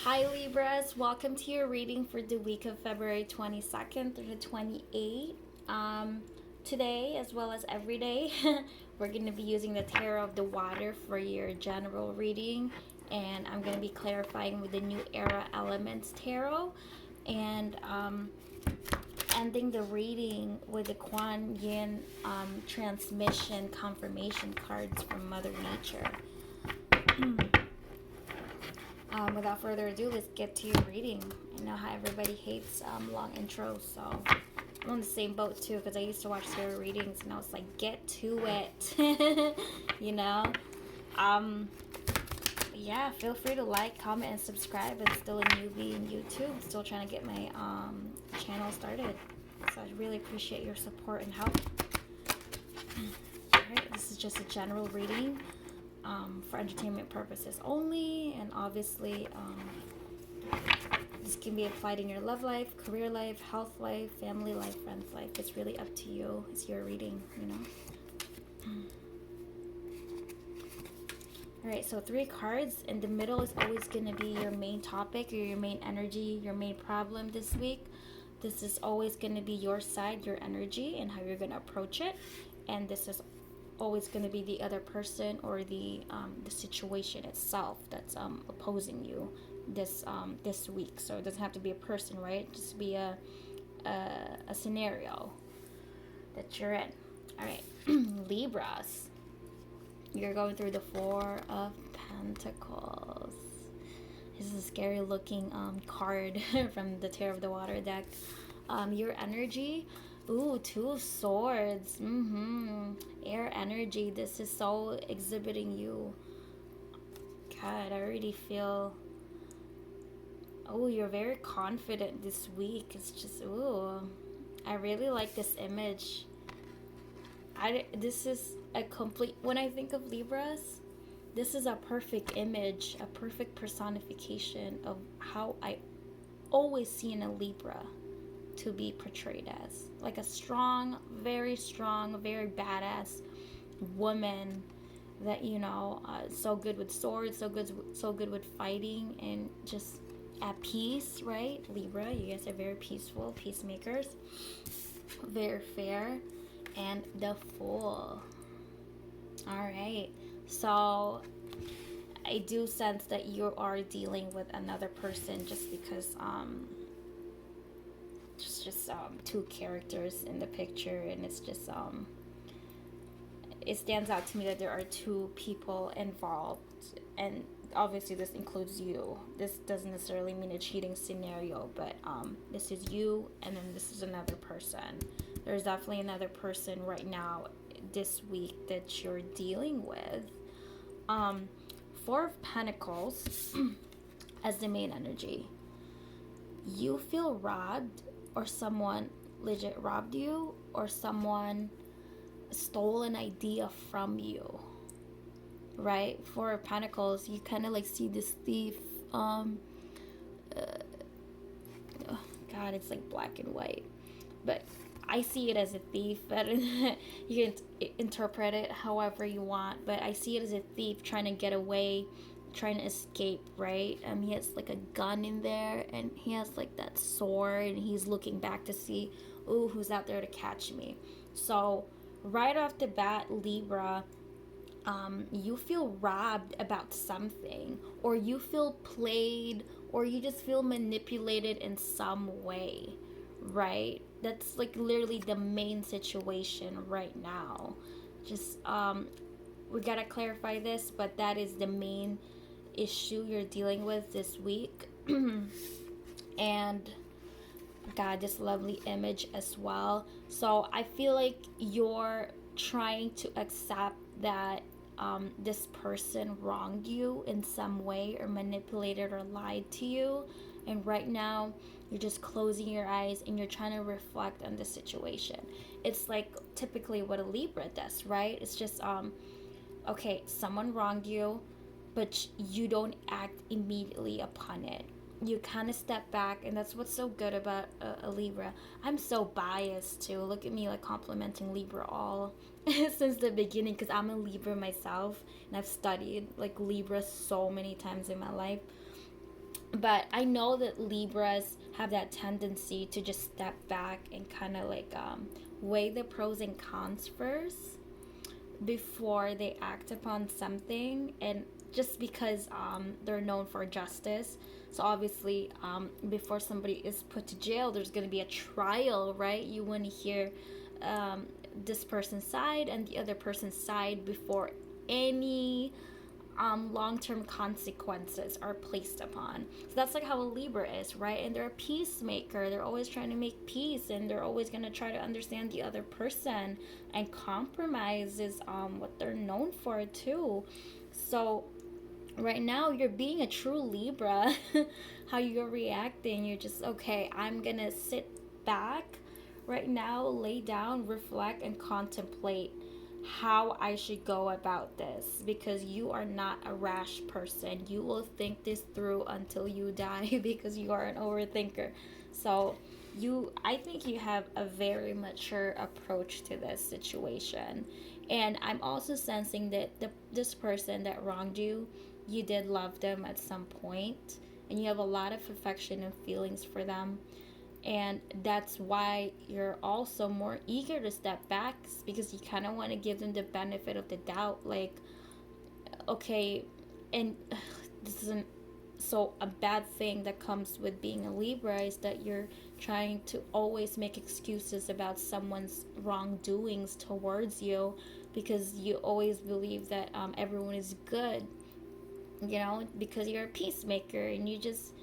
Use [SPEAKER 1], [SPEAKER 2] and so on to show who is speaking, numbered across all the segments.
[SPEAKER 1] Hi Libras, welcome to your reading for the week of February 22nd through the 28th. Today, as well as every day, we're going to be using the Tarot of the Water for your general reading, and I'm going to be clarifying with the New Era Elements Tarot, and ending the reading with the Kuan Yin transmission confirmation cards from Mother Nature. Without further ado, let's get to your reading. I know how everybody hates long intros, so I'm on the same boat too, because I used to watch tarot readings and I was like, get to it. you know? Yeah, feel free to like, comment, and subscribe. I'm still a newbie in YouTube, still trying to get my channel started. So I really appreciate your support and help. Alright, this is just a general reading. For entertainment purposes only, and obviously this can be applied in your love life, career life, health life, family life, friends life. It's really up to you. It's your reading, you know. Alright, so 3 cards. In the middle is always going to be your main topic or your main energy, your main problem this week. This is always going to be your side, your energy, and how you're going to approach it. And this is always going to be the other person or the situation itself that's opposing you this week. So it doesn't have to be a person, right? Just be a scenario that you're in. All right, Libras, you're going through the 4 of Pentacles. This is a scary looking card from the Tarot of the Water deck. Your energy. Ooh, 2 of Swords. Air energy. This is so exhibiting you. God, I already feel... Oh, you're very confident this week. It's just, ooh. I really like this image. This is a complete... When I think of Libras, this is a perfect image, a perfect personification of how I always see in a Libra to be portrayed as. Like a strong, very badass woman that, you know, so good with swords, so good with fighting, and just at peace, right? Libra, you guys are very peaceful, peacemakers, very fair, and the Fool. All right, so I do sense that you are dealing with another person, just because just 2 characters in the picture, and it's just it stands out to me that there are 2 people involved, and obviously this includes you. This doesn't necessarily mean a cheating scenario, but this is you, and then this is another person. There's definitely another person right now this week that you're dealing with. 4 of Pentacles as the main energy. You feel robbed, or someone legit robbed you, or someone stole an idea from you, right? 4 of Pentacles, you kind of like see this thief. God, it's like black and white, but I see it as a thief. You can interpret it however you want, but I see it as a thief trying to get away, trying to escape, right? He has like a gun in there, and he has like that sword, and he's looking back to see, ooh, who's out there to catch me. So right off the bat, Libra, you feel robbed about something, or you feel played, or you just feel manipulated in some way, right? That's like literally the main situation right now. Just we gotta clarify this, but that is the main issue you're dealing with this week. And God, this lovely image as well. So I feel like you're trying to accept that this person wronged you in some way, or manipulated or lied to you, and right now you're just closing your eyes and you're trying to reflect on the situation. It's like typically what a Libra does, right? It's just okay, someone wronged you, but you don't act immediately upon it. You kind of step back, and that's what's so good about a Libra. I'm so biased too. Look at me, like complimenting Libra all since the beginning, because I'm a Libra myself, and I've studied like Libra so many times in my life. But I know that Libras have that tendency to just step back and kind of like weigh the pros and cons first before they act upon something. And just because they're known for justice, so obviously before somebody is put to jail, there's going to be a trial, right? You want to hear this person's side and the other person's side before any long-term consequences are placed upon. So that's like how a Libra is, right? And they're a peacemaker. They're always trying to make peace, and they're always going to try to understand the other person, and compromise is what they're known for too. So right now you're being a true Libra. How you're reacting, you're just, okay, I'm gonna sit back right now, lay down, reflect, and contemplate how I should go about this, because you are not a rash person. You will think this through until you die because you are an overthinker. So I think you have a very mature approach to this situation. And I'm also sensing that this person that wronged you, you did love them at some point, and you have a lot of affection and feelings for them. And that's why you're also more eager to step back, because you kind of want to give them the benefit of the doubt. Like, okay, and this isn't so a bad thing that comes with being a Libra is that you're trying to always make excuses about someone's wrongdoings towards you, because you always believe that everyone is good, because you're a peacemaker, and you just,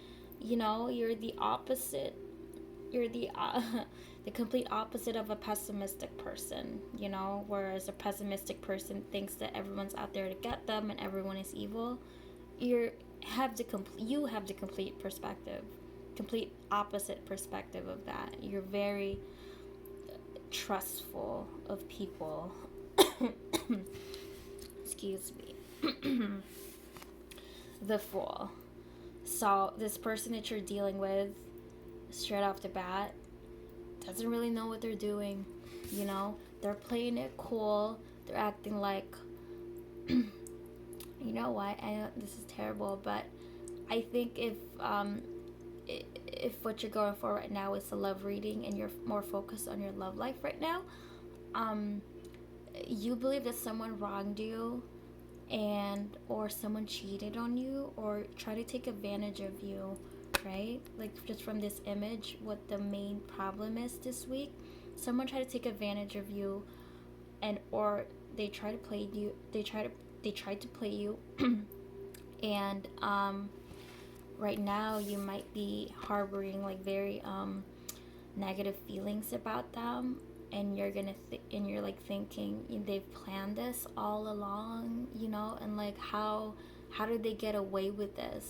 [SPEAKER 1] you're the opposite. You're the the complete opposite of a pessimistic person, whereas a pessimistic person thinks that everyone's out there to get them and everyone is evil. You have the complete perspective, complete opposite perspective of that. You're very trustful of people. Excuse me. The Fool. So this person that you're dealing with, straight off the bat, doesn't really know what they're doing. They're playing it cool. They're acting like, you know what? I know this is terrible, but I think if what you're going for right now is a love reading, and you're more focused on your love life right now, you believe that someone wronged you, or someone cheated on you, or tried to take advantage of you. Right? Like, just from this image, what the main problem is this week, someone tried to take advantage of you, or they try to play you. They tried to play you, and right now you might be harboring like very negative feelings about them, and you're like thinking they've planned this all along, and like how did they get away with this?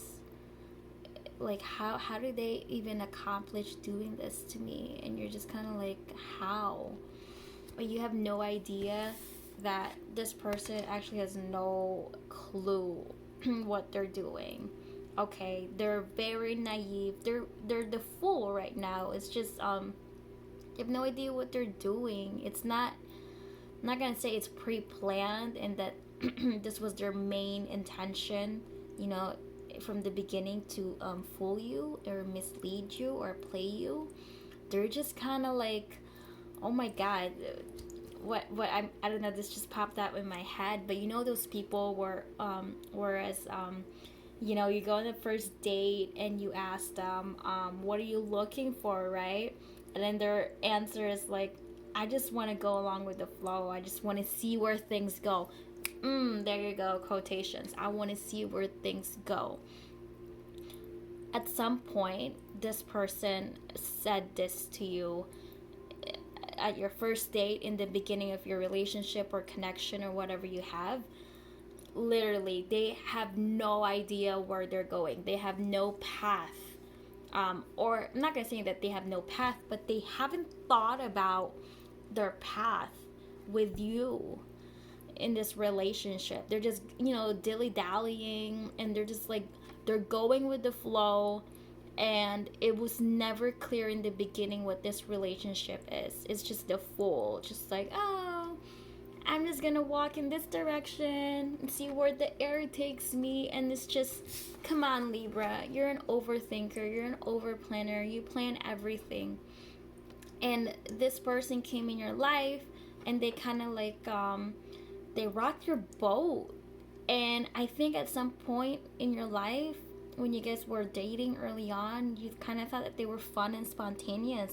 [SPEAKER 1] Like, how do they even accomplish doing this to me? And you're just kind of like, how? But you have no idea that this person actually has no clue what they're doing. Okay, they're very naive. They're the fool right now. It's just you have no idea what they're doing. It's not, I'm not gonna say it's pre-planned and that this was their main intention, from the beginning, to fool you or mislead you or play you. They're just kind of like, oh my god, what I don't know, this just popped out in my head. But those people were whereas you go on the first date and you ask them what are you looking for, right? And then their answer is like, I just want to go along with the flow. I just want to see where things go. There you go, quotations. I want to see where things go. At some point, this person said this to you at your first date, in the beginning of your relationship or connection or whatever you have. Literally, they have no idea where they're going. They have no path. Or I'm not going to say that they have no path, but they haven't thought about their path with you in this relationship. They're just, dilly-dallying, and they're just like, they're going with the flow, and it was never clear in the beginning what this relationship is. It's just the Fool, just like, oh, I'm just gonna walk in this direction and see where the air takes me. And it's just, come on, Libra, you're an overthinker, you're an overplanner, you plan everything. And this person came in your life and they kind of like they rocked your boat. And I think at some point in your life, when you guys were dating early on, you kind of thought that they were fun and spontaneous,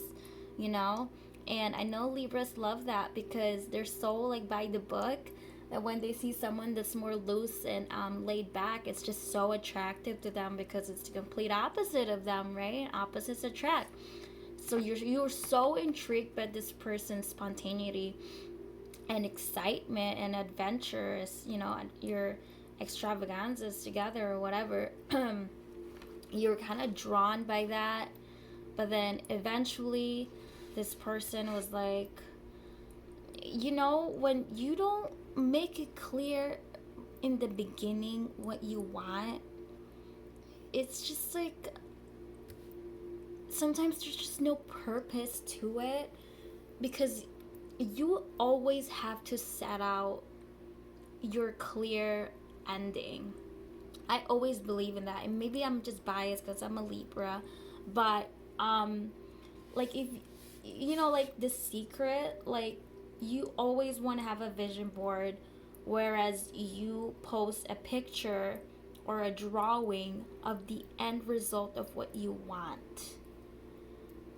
[SPEAKER 1] you know. And I know Libras love that because they're so like by the book that when they see someone that's more loose and laid back, it's just so attractive to them because it's the complete opposite of them, right? Opposites attract. So you're so intrigued by this person's spontaneity and excitement and adventures, you know, your extravaganzas together or whatever. You're kind of drawn by that, but then eventually this person was like, you know, when you don't make it clear in the beginning what you want, it's just like sometimes there's just no purpose to it, because you always have to set out your clear ending. I always believe in that, and maybe I'm just biased because I'm a Libra, but like if you know, like The Secret, like you always want to have a vision board, whereas you post a picture or a drawing of the end result of what you want,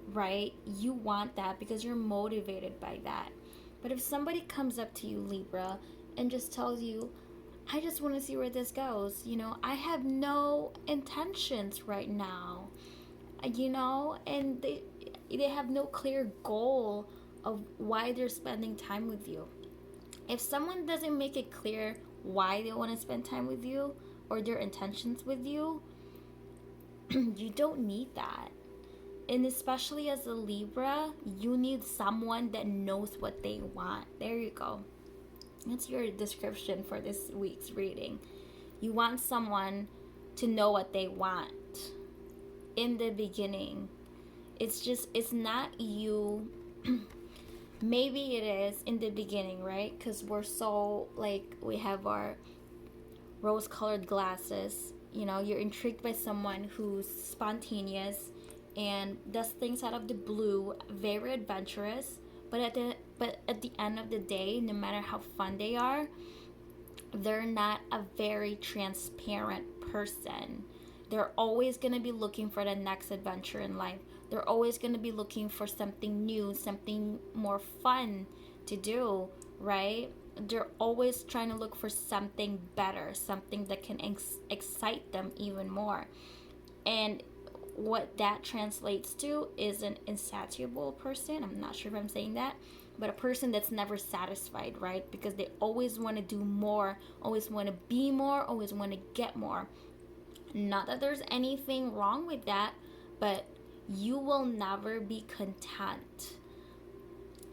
[SPEAKER 1] right? You want that because you're motivated by that. But if somebody comes up to you, Libra, and just tells you, I just want to see where this goes, you know, I have no intentions right now, you know, and they have no clear goal of why they're spending time with you. If someone doesn't make it clear why they want to spend time with you or their intentions with you, you don't need that. And especially as a Libra, you need someone that knows what they want. There you go. That's your description for this week's reading. You want someone to know what they want in the beginning. It's not you. Maybe it is in the beginning, right? Because we're so, like, we have our rose-colored glasses. You know, you're intrigued by someone who's spontaneous and does things out of the blue, very adventurous. But at the end of the day, no matter how fun they are, they're not a very transparent person. They're always going to be looking for the next adventure in life. They're always going to be looking for something new, something more fun to do, right? They're always trying to look for something better, something that can excite them even more. And what that translates to is an insatiable person. I'm not sure if I'm saying that, but a person that's never satisfied, right? Because they always want to do more, always want to be more, always want to get more. Not that there's anything wrong with that, but you will never be content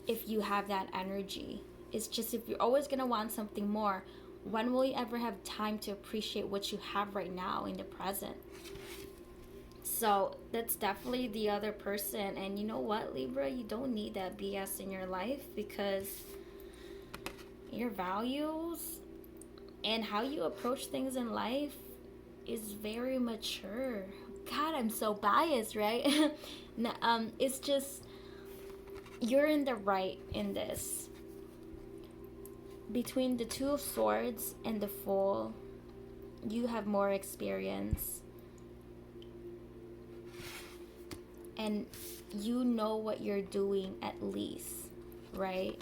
[SPEAKER 1] if you have that energy. It's just, if you're always going to want something more, when will you ever have time to appreciate what you have right now in the present? So that's definitely the other person. And you know what, Libra, you don't need that BS in your life, because your values and how you approach things in life is very mature. God, I'm so biased, right? It's just, you're in the right in this. Between the Two of Swords and the Fool, you have more experience. And you know what you're doing at least, right?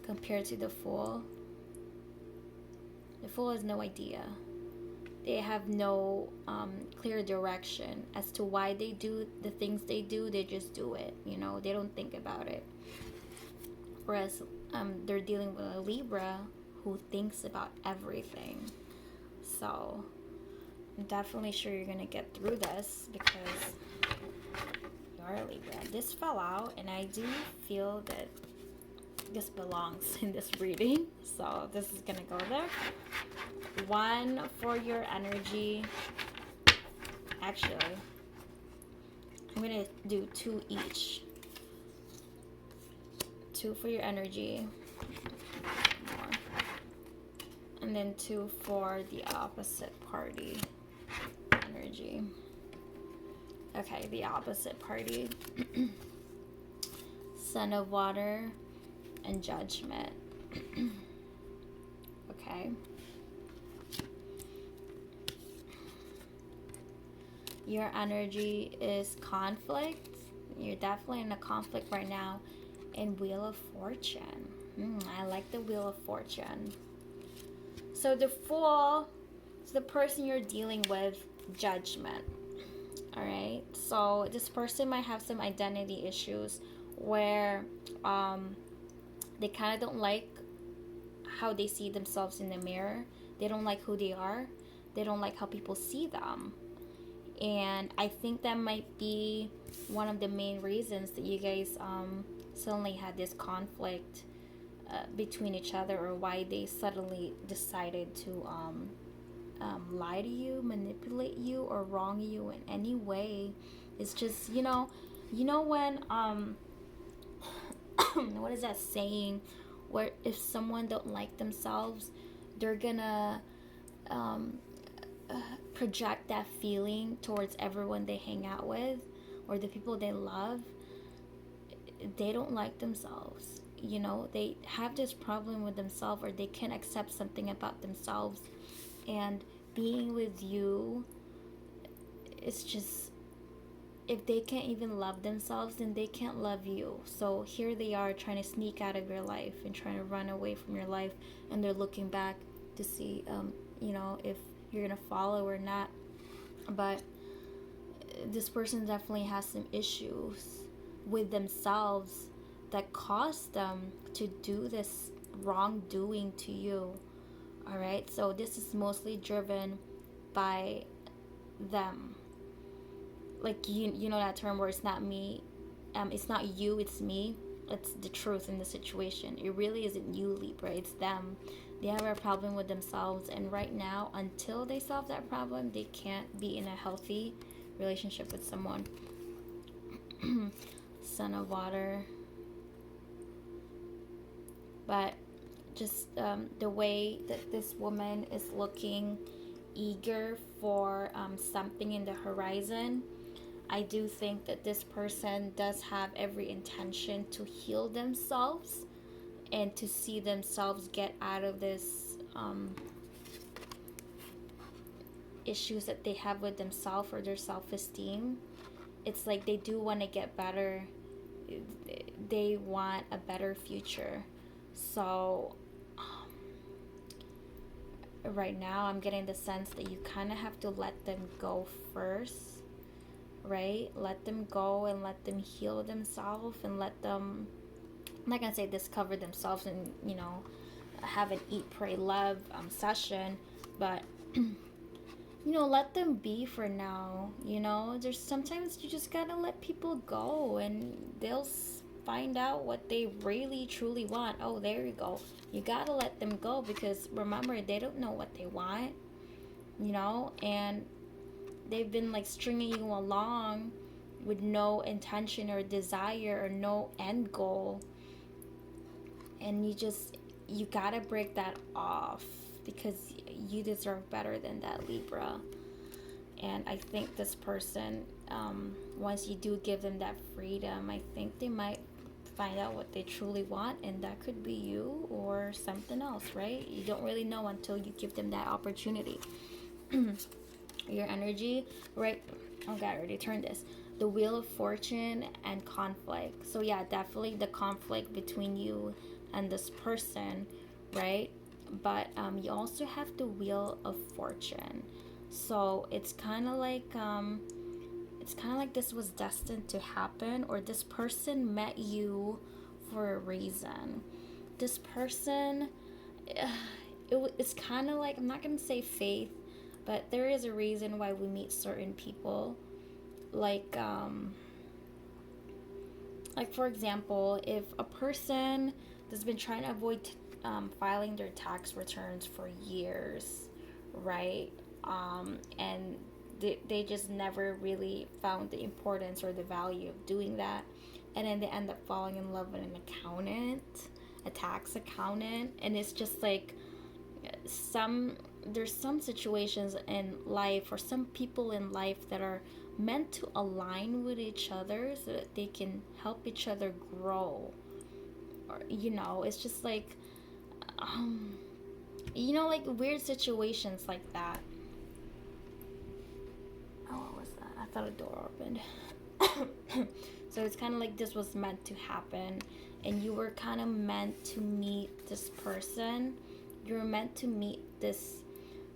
[SPEAKER 1] Compared to the Fool. The Fool has no idea. They have no clear direction as to why they do the things they do. They just do it, you know. They don't think about it. Whereas they're dealing with a Libra who thinks about everything. So I'm definitely sure you're going to get through this because you're a Libra. This fell out, and I do feel that this belongs in this reading. So this is going to go there. One for your energy. Actually, I'm going to do two each. 2 for your energy. More. And then 2 for the opposite party energy. Okay, the opposite party. Son of Water and Judgment. Okay. Your energy is conflict. You're definitely in a conflict right now. And Wheel of Fortune. I like the Wheel of Fortune. So the Fool is the person you're dealing with. Judgment. Alright, so this person might have some identity issues where they kind of don't like how they see themselves in the mirror. They don't like who they are. They don't like how people see them. And I think that might be one of the main reasons that you guys suddenly had this conflict between each other, or why they suddenly decided to lie to you, manipulate you, or wrong you in any way. It's just, you know when what is that saying, where if someone don't like themselves, they're gonna project that feeling towards everyone they hang out with, or the people they love. They don't like themselves, they have this problem with themselves, or they can't accept something about themselves. And being with you, it's just, if they can't even love themselves, then they can't love you. So here they are trying to sneak out of your life and trying to run away from your life, and they're looking back to see if you're gonna follow or not. But this person definitely has some issues with themselves that caused them to do this wrongdoing to you. All right, so this is mostly driven by them. Like, you know that term where it's not me, it's not you, it's me. It's the truth in the situation. It really isn't you, Libra, it's them. They have a problem with themselves, and right now, until they solve that problem, they can't be in a healthy relationship with someone. Son of Water. But just the way that this woman is looking eager for something in the horizon, I do think that this person does have every intention to heal themselves and to see themselves get out of this issues that they have with themselves, or their self-esteem. It's like they do want to get better. They want a better future. So right now I'm getting the sense that you kind of have to let them go first, right? Let them go and let them heal themselves, and let them, I'm not gonna say discover themselves and have an eat, pray, love session, but let them be for now. There's sometimes you just gotta let people go, and they'll find out what they really truly want. Oh, there you go. You gotta let them go, because remember, they don't know what they want, and they've been like stringing you along with no intention or desire or no end goal. And you gotta break that off, because you deserve better than that, Libra. And I think this person, once you do give them that freedom, I think they might find out what they truly want, and that could be you or something else, right? You don't really know until you give them that opportunity. Your energy, right? Oh God, I already turned this. The Wheel of Fortune and conflict. So yeah, definitely the conflict between you and this person, right? But you also have the Wheel of Fortune. So it's kind of like this was destined to happen, or this person met you for a reason. This person, it's kind of like, I'm not gonna say faith, but there is a reason why we meet certain people. Like for example, if a person that's been trying to avoid filing their tax returns for years, right? And they just never really found the importance or the value of doing that. and then they end up falling in love with an accountant, a tax accountant. And it's just like there's some situations in life, or some people in life, that are meant to align with each other so that they can help each other grow. Or it's just like like weird situations like that. Oh, what was that? I thought a door opened. So it's kind of like this was meant to happen, and you were kind of meant to meet this person. You're meant to meet this.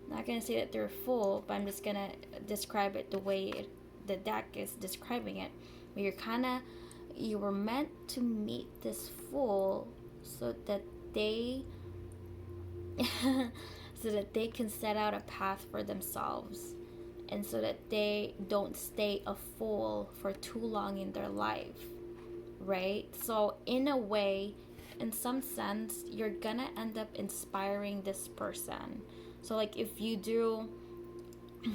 [SPEAKER 1] I'm not gonna say that they're full, but I'm just gonna describe it the way the deck is describing it. But you were meant to meet this fool so that they so that they can set out a path for themselves, and so that they don't stay a fool for too long in their life, right? So in a way, in some sense, you're gonna end up inspiring this person. So like if you do,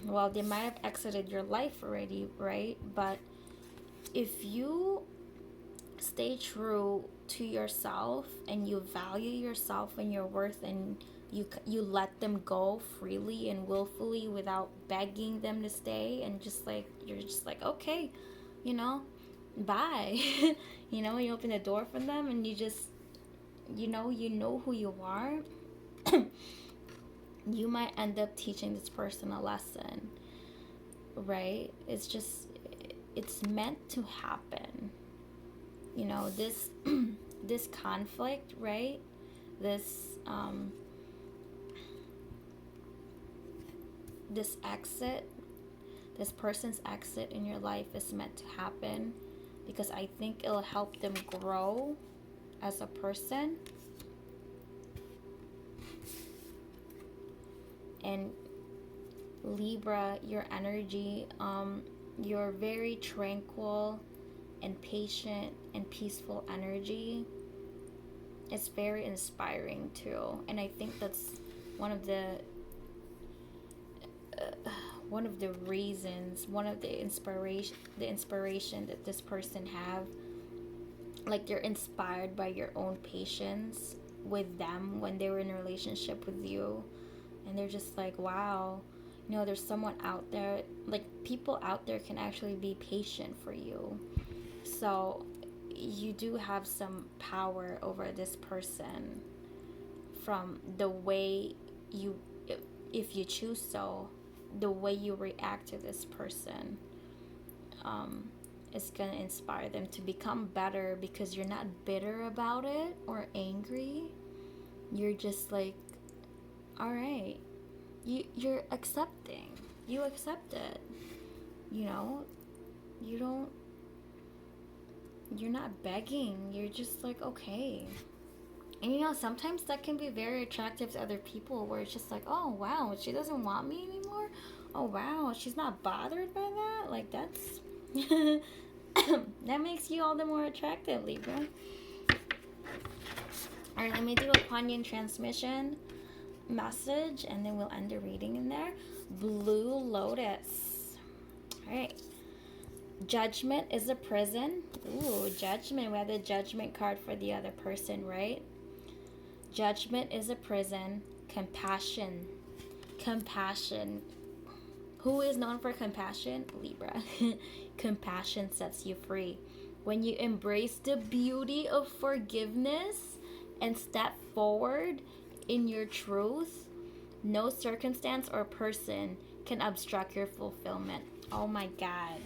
[SPEAKER 1] well, they might have exited your life already, right? But if you stay true to yourself, and you value yourself and your worth, and you let them go freely and willfully without begging them to stay, and just like you're just like, okay, bye. You open the door for them, and you just you know who you are. You might end up teaching this person a lesson, right? It's meant to happen. This this conflict, right? This exit, this person's exit in your life is meant to happen, because I think it'll help them grow as a person. And Libra, your energy, you're very tranquil and patient and peaceful energy. It's very inspiring too, and I think that's one of the reasons, one of the inspiration that this person have. Like, they're inspired by your own patience with them when they were in a relationship with you, and they're just like, wow, there's someone out there, like people out there can actually be patient for you. So you do have some power over this person from the way you, if you choose so, the way you react to this person is going to inspire them to become better, because you're not bitter about it or angry. You're just like, all right, you're accepting. You accept it. You're not begging. You're just like, okay. And sometimes that can be very attractive to other people, where it's just like, oh wow, she doesn't want me anymore. Oh wow, she's not bothered by that. Like, that's that makes you all the more attractive, Libra. Alright, let me do a Kuan transmission message, and then we'll end the reading in there. Blue Lotus. Alright. Judgment is a prison. Ooh, Judgment. We have the Judgment card for the other person, right? Judgment is a prison. Compassion. Compassion. Who is known for compassion? Libra. Compassion sets you free. When you embrace the beauty of forgiveness and step forward in your truth, no circumstance or person can obstruct your fulfillment. Oh my God.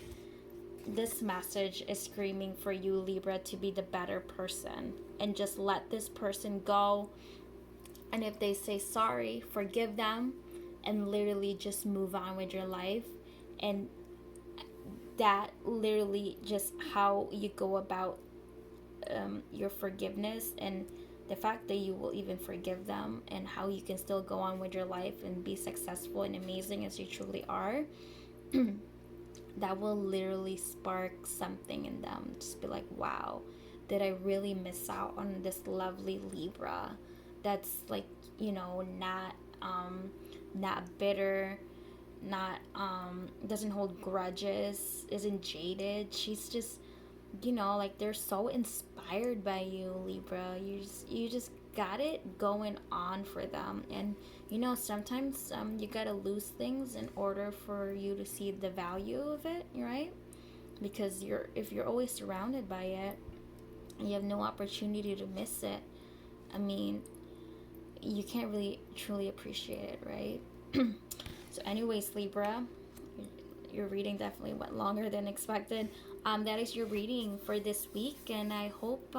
[SPEAKER 1] This message is screaming for you, Libra, to be the better person, and just let this person go. And if they say sorry, forgive them, and literally just move on with your life. And that literally just how you go about your forgiveness, and the fact that you will even forgive them, and how you can still go on with your life and be successful and amazing as you truly are. That will literally spark something in them. Just be like, wow, did I really miss out on this lovely Libra that's like, not bitter, not doesn't hold grudges, isn't jaded. She's just you know, like they're so inspired by you, Libra. You just got it going on for them. And you know, sometimes you gotta lose things in order for you to see the value of it, right? Because if you're always surrounded by it, you have no opportunity to miss it. I mean, you can't really truly appreciate it, right? So anyways, Libra, your reading definitely went longer than expected. That is your reading for this week, and I hope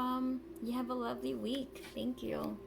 [SPEAKER 1] you have a lovely week. Thank you.